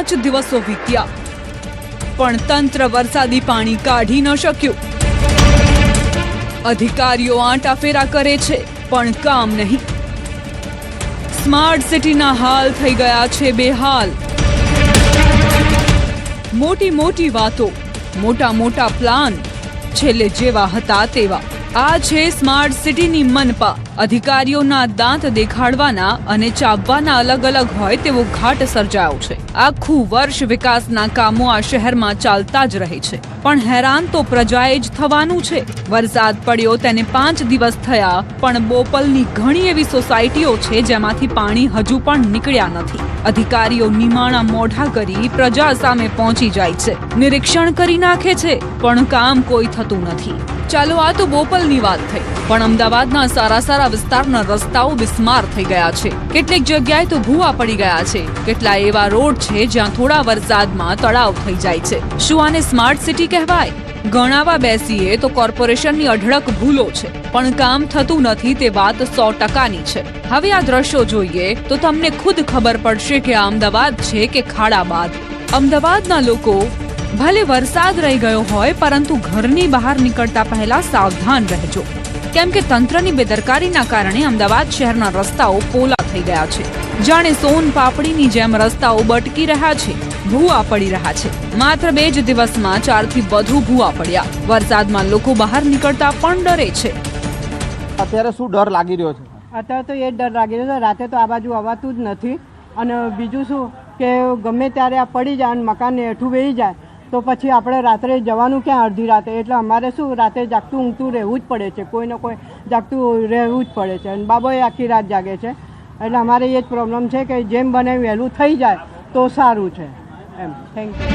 5 દિવસો વીત્યા પણ તંત્ર વરસાદી પાણી કાઢી ન શક્યું। અધિકારીઓ આંટાફેરા કરે છે પણ કામ નહીં। સ્માર્ટ સિટીના હાલ થઈ ગયા છે બેહાલ। મોટી મોટી વાતો, મોટા મોટા પ્લાન, છેલ્લે જેવા હતા તેવા। આ છે સ્માર્ટ સિટીની મનપા। અધિકારીઓના દાંત દેખાડવાના અને ચાવવાના અલગ અલગ હોય તેવો ઘાટ સર્જાયો છે। આખું વર્ષ વિકાસના કામો આ શહેરમાં ચાલતા જ રહે છે પણ હેરાન તો પ્રજાએ જ થવાનું છે। વરસાદ પડ્યો તેને 5 દિવસ થયા પણ બોપલની ઘણી એવી સોસાયટીઓ છે જેમાંથી પાણી હજુ પણ નીકળ્યા નથી। અધિકારીઓ નિમાણા મોઢા કરી પ્રજા સામે પહોંચી જાય છે, નિરીક્ષણ કરી નાખે છે પણ કામ કોઈ થતું નથી। ચાલો આ તો બોપલની વાત થઈ પણ અમદાવાદના સારા વિસ્તારના રસ્તાઓ બિસ્માર થઈ ગયા છે। કેટલીક જગ્યાએ તો ભૂવા પડી ગયા છે। કેટલા એવા રોડ છે જ્યાં થોડા વરસાદમાં તળાવ થઈ જાય છે। શું આને સ્માર્ટ સિટી કહેવાય? ગણાવા બેસીએ તો કોર્પોરેશનની અઢળક ભૂલો છે પણ કામ થતું નથી તે વાત 100%ની છે। હવે આ દ્રશ્યો જોઈએ તો તમને ખુદ ખબર પડશે કે આ અમદાવાદ છે કે ખાડાબાદ। અમદાવાદના લોકો ભલે વરસાદ રહી ગયો હોય પરંતુ ઘરની બહાર નીકળતા પહેલા સાવધાન રહેજો કેમ કે તંત્રની બેદરકારીના કારણે અમદાવાદ શહેરના રસ્તાઓ પોલા થઈ ગયા છે। જાણે સોન પાપડીની જેમ રસ્તાઓ બટકી રહ્યા છે, ભૂવા પડી રહ્યા છે। માત્ર 2 જ દિવસમાં 4 થી વધુ ભૂવા પડ્યા। વરસાદમાં લોકો બહાર નીકળતા પણ ડરે છે। અત્યારે શું ડર લાગી રહ્યો છે? અત્યારે તો એ ડર લાગી રહ્યો છે, રાતે તો આ બાજુ અવાતું જ નથી અને બીજું શું કે ગમે ત્યારે આ પડી જાય અને મકાન હેઠું બેસી જાય તો પછી આપણે રાત્રે જવાનું ક્યાં અડધી રાતે, એટલે અમારે શું રાતે જાગતું ઊંઘતું રહેવું જ પડે છે। કોઈ ને કોઈ જાગતું રહેવું જ પડે છે અને બાબોએ આખી રાત જાગે છે એટલે અમારે એ જ પ્રોબ્લેમ છે કે જેમ બને વહેલું થઈ જાય તો સારું છે એમ। Thank you.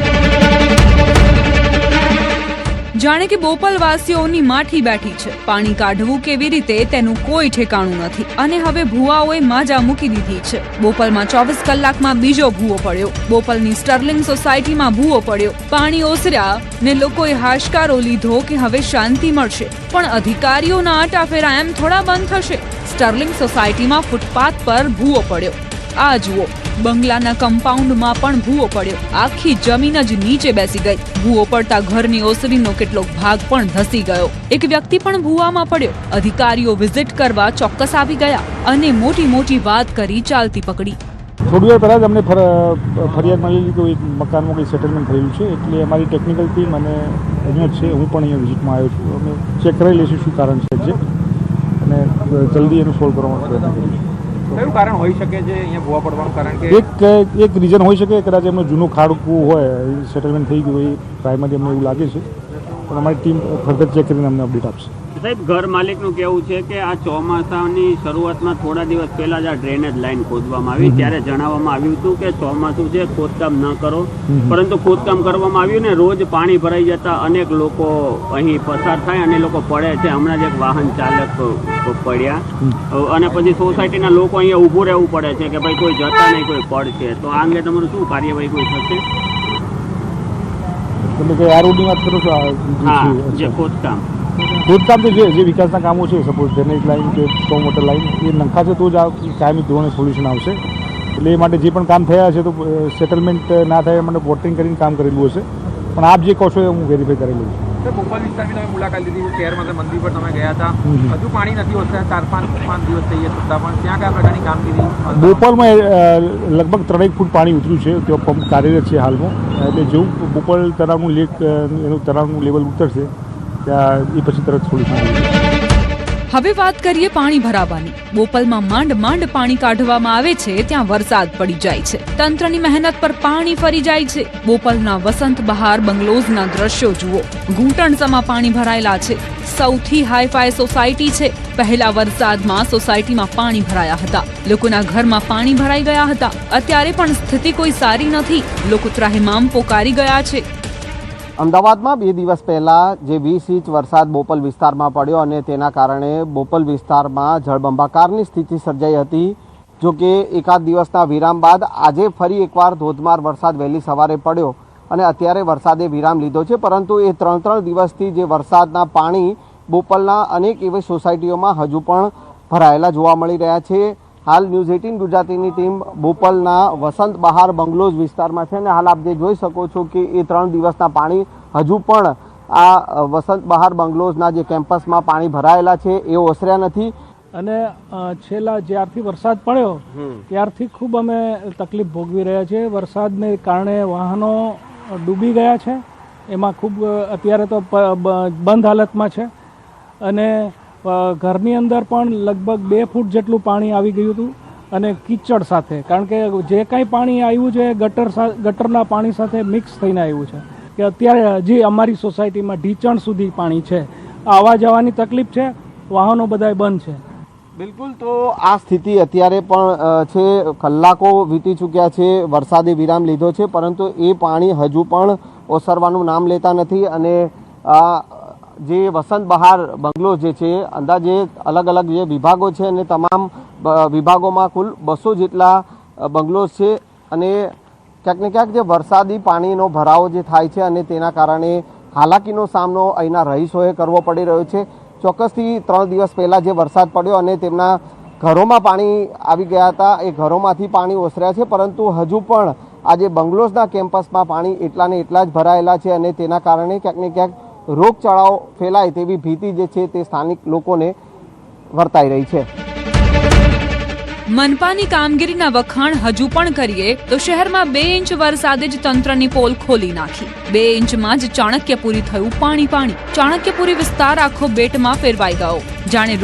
જાણે કે બોપલ વાસીઓની માઠી બેઠી છે। પાણી કાઢવું કેવી રીતે તેનું કોઈ ઠેકાણું નથી અને હવે ભૂવાઓએ માજા મૂકી દીધી છે। બોપલમાં 24 કલાકમાં બીજો ભૂવો પડ્યો। બોપલની સ્ટર્લિંગ સોસાયટીમાં ભૂવો પડ્યો। પાણી ઓસર્યા ને લોકોએ હાશકારો લીધો કે હવે શાંતિ મળશે પણ અધિકારીઓના આંટાફેરા એમ થોડા બંધ થશે। સ્ટર્લિંગ સોસાયટીમાં ફૂટપાથ પર ભૂવો પડ્યો। આ જુઓ, બંગલાના કમ્પાઉન્ડમાં પણ ભૂવો પડ્યો। આખી જમીન જ નીચે બેસી ગઈ। ભૂવો પડતા ઘરની ઓસરીનો કેટલોક ભાગ પણ ધસી ગયો। એક વ્યક્તિ પણ ભૂવામાં પડ્યો। અધિકારીઓ વિઝિટ કરવા ચોક્કસ આવી ગયા અને મોટી મોટી વાત કરી ચાલતી પકડી। થોડી વાર પહેલા જ અમને ફરિયાદ મળેલી કે એક મકાનમાં કંઈ સેટલમેન્ટ થયેલું છે એટલે અમારી ટેકનિકલ ટીમ અને અહીંયા છે, હું પણ અહીંયા વિઝિટમાં આવ્યો છું। અમે ચેક કરી લઈશું શું કારણ છે એક્ઝેક્ટ અને જલ્દી એનું સોલ્વ કરવાનો પ્રયત્ન કરીશું। કયું કારણ હોઈ શકે છે અહીંયા ભૂવા પડવાનું કારણ? કે એક રીઝન હોઈ શકે, કદાચ એમનું જૂનું ખાડકું હોય, સેટલમેન્ટ થઈ ગયું હોય, પ્રાઇમરી અમને એવું લાગે છે પણ અમારી ટીમ ફર્ધર ચેક કરીને અમને અપડેટ આપશે। સાહેબ, ઘર માલિકનું કહેવું છે કે આ ચોમાસાની શરૂઆતમાં થોડા દિવસ પહેલા જ આ ડ્રેનેજ લાઈન ખોદવામાં આવી ત્યારે જણાવવામાં આવ્યું હતું કે ચોમાસું છે ખોદકામ ન કરો, પરંતુ ખોદકામ કરવામાં આવ્યું ને રોજ પાણી ભરાઈ જતા અનેક લોકો અહીં પસાર થાય અને લોકો પડે છે। હમણાં જ એક વાહન ચાલક પડ્યા અને પછી સોસાયટીના લોકો અહીંયા ઊભું રહેવું પડે છે કે ભાઈ કોઈ જતા નહીં, કોઈ પડશે। તો આ અંગે તમારું શું કાર્યવાહી કોઈ થશે? તમે કઈ આ રોડની વાત કરો છો? હા, જે ખોદકામ તો જે વિકાસના કામો છે, સપોઝ ડ્રેનેજ લાઈન કે સ્ટોમ વોટર લાઈન એ નંખાશે તો જ આ કાયમી ધોરણે સોલ્યુશન આવશે। એટલે એ માટે જે પણ કામ થયા છે તો સેટલમેન્ટ ના થાય એ માટે વોટરિંગ કરીને કામ કરેલું હશે પણ આપ જે કહો છો એ હું વેરીફાઈ કરેલું છે। બોપલ વિસ્તારની તમે મુલાકાત લીધી, શહેરમાં મંદિર પર તમે ગયા હતા, હજુ પાણી નથી હોતા, 4-5 દિવસ થઈ ગયા છતાં પણ ત્યાં કયા પ્રકારની કામગીરી? બોપલમાં લગભગ 3 ફૂટ પાણી ઉતર્યું છે, ત્યાં પંપ કાર્યરત છે હાલમાં। એટલે જેવું બોપલ તળાવનું એનું તળાવનું લેવલ ઉતરશે ત્યાં એ પછી તરત સોલ્યુશન આવશે। હવે વાત કરીએ પાણી ભરાવાની। બોપલમાં માંડ પાણી કાઢવામાં આવે છે ત્યાં વરસાદ પડી જાય છે। તંત્રની મહેનત પર પાણી ફરી જાય છે। બોપલના વસંત બહાર બંગલોઝના દ્રશ્યો જુઓ, ઘૂંટણસમાં પાણી ભરાયેલા છે। સૌથી હાઈફાઈ સોસાયટી છે। પહેલા વરસાદમાં સોસાયટીમાં પાણી ભરાયા હતા, લોકોના ઘરમાં પાણી ભરાઈ ગયા હતા। અત્યારે પણ સ્થિતિ કોઈ સારી નથી, લોકો ત્રાહિમામ પોકારી ગયા છે। અમદાવાદમાં 2 દિવસ પહેલા જે 20 ઇંચ વરસાદ બોપલ વિસ્તારમાં પડ્યો અને તેના કારણે બોપલ વિસ્તારમાં જળબંબાકારની સ્થિતિ સર્જાઈ હતી। જો કે એકાદ દિવસના વિરામ બાદ આજે ફરી એકવાર ધોધમાર વરસાદ વહેલી સવારે પડ્યો અને અત્યારે વરસાદે વિરામ લીધો છે, પરંતુ એ 3 દિવસથી જે વરસાદના પાણી બોપલના અનેક એવી સોસાયટીઓમાં હજુ પણ ભરાયેલા જોવા મળી રહ્યા છે। હાલ ન્યૂઝ 18 ગુજરાતીની ટીમ બોપલના વસંત બહાર બંગલોઝ વિસ્તારમાં છે અને હાલ આપ જે જોઈ શકો છો કે એ 3 દિવસના પાણી હજુ પણ આ વસંત બહાર બંગલોઝના જે કેમ્પસમાં પાણી ભરાયેલા છે એ ઓસર્યા નથી. અને છેલ્લા જ્યારથી વરસાદ પડ્યો ત્યારથી ખૂબ અમે તકલીફ ભોગવી રહ્યા છીએ. વરસાદને કારણે વાહનો ડૂબી ગયા છે, એમાં ખૂબ અત્યારે તો બંધ હાલતમાં છે. અને ઘરની અંદર પણ લગભગ 2 ફૂટ જેટલું પાણી આવી ગયું હતું અને કીચડ સાથે, કારણ કે જે કાંઈ પાણી આવ્યું છે ગટરના પાણી સાથે મિક્સ થઈને આવ્યું છે કે અત્યારે હજી અમારી સોસાયટીમાં ઢીચણ સુધી પાણી છે. આવવા જવાની તકલીફ છે, વાહનો બધાય બંધ છે. બિલકુલ, તો આ સ્થિતિ અત્યારે પણ છે. કલાકો વીતી ચૂક્યા છે, વરસાદે વિરામ લીધો છે, પરંતુ એ પાણી હજુ પણ ઓસરવાનું નામ લેતા નથી. અને જે વસંત બહાર બંગલો જે છે, અંદાજે અલગ અલગ જે વિભાગો છે અને તમામ વિભાગોમાં કુલ 200 જેટલા બંગલોઝ છે. અને ક્યાંક ને ક્યાંક જે વરસાદી પાણીનો ભરાવો જે થાય છે અને તેના કારણે હાલાકીનો સામનો અહીંના રહીશોએ કરવો પડી રહ્યો છે. ચોક્કસથી 3 દિવસ પહેલાં જે વરસાદ પડ્યો અને તેમના ઘરોમાં પાણી આવી ગયા હતા, એ ઘરોમાંથી પાણી ઓસર્યા છે, પરંતુ હજુ પણ આજે બંગલોઝના કેમ્પસમાં પાણી એટલા ને એટલા જ ભરાયેલા છે. અને તેના કારણે ક્યાંક ને ક્યાંક રોગચાળાઓ ફેલાય તેવી ભીતિ જે છે તે સ્થાનિક લોકોને વર્તાઈ રહી છે. મનપાની કામગીરીના વખાણ હજુ પણ કરીએ તો શહેરમાં 2 ઇંચ વરસાદે જ તંત્રની પોલ ખોલી નાખી. 2 ઇંચમાં જ ચાણક્યપુરી થયું પાણી. ચાણક્યપુરી વિસ્તાર આખો બેટમાં ફેરવાઈ ગયો. જાણે